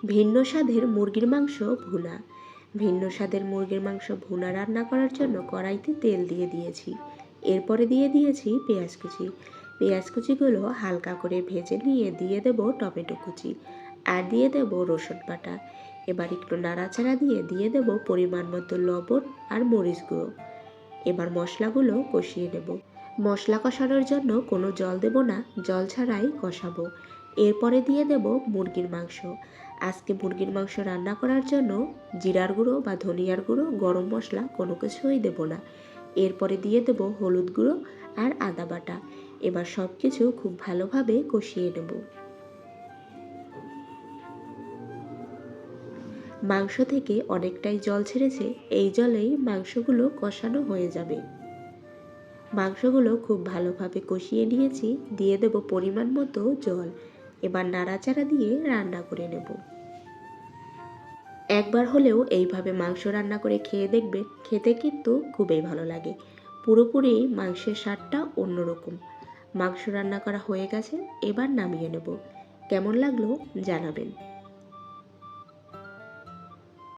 ভিন্ন স্বাদের মুরগির মাংস ভুনা। ভিন্ন স্বাদের মুরগির মাংস ভুনা রান্না করার জন্য কড়াইতে তেল দিয়ে দিয়েছি। এরপরে দিয়ে দিয়েছি পেঁয়াজ কুচি। পেঁয়াজ কুচিগুলো হালকা করে ভেজে নিয়ে দিয়ে দেব টমেটো কুচি, আর দিয়ে দেব রসুন বাটা। এবার একটু নাড়াচাড়া দিয়ে দিয়ে দেব পরিমাণ মতো লবণ আর মরিচ গুঁড়ো। এবার মশলাগুলো কষিয়ে নেব। মশলা কষানোর জন্য কোনো জল দেব না, জল ছাড়াই কষাবো। এরপরে দিয়ে দেব মুরগির মাংস। আজকে মুরগির মাংস রান্না করার জন্য জিরার গুঁড়ো বা ধনিয়ার গুঁড়ো, গরম মশলা কোনো কিছুই দেব না। এরপরে দিয়ে দেব হলুদ গুঁড়ো আর আদা বাটা। এবার সব কিছু খুব ভালোভাবে কষিয়ে নেব। মাংস থেকে অনেকটাই জল ছেড়েছে, এই জলেই মাংসগুলো কষানো হয়ে যাবে। মাংসগুলো খুব ভালোভাবে কষিয়ে নিয়েছি, দিয়ে দেব পরিমাণ মতো জল। এবার নাড়াচাড়া দিয়ে রান্না করে নেব। একবার হলেও এইভাবে মাংস রান্না করে খেয়ে দেখবেন, খেতে কিন্তু খুবই ভালো লাগে। পুরোপুরি মাংসের স্বাদটা অন্যরকম। মাংস রান্না করা হয়ে গেছে, এবার নামিয়ে নেব। কেমন লাগলো জানাবেন।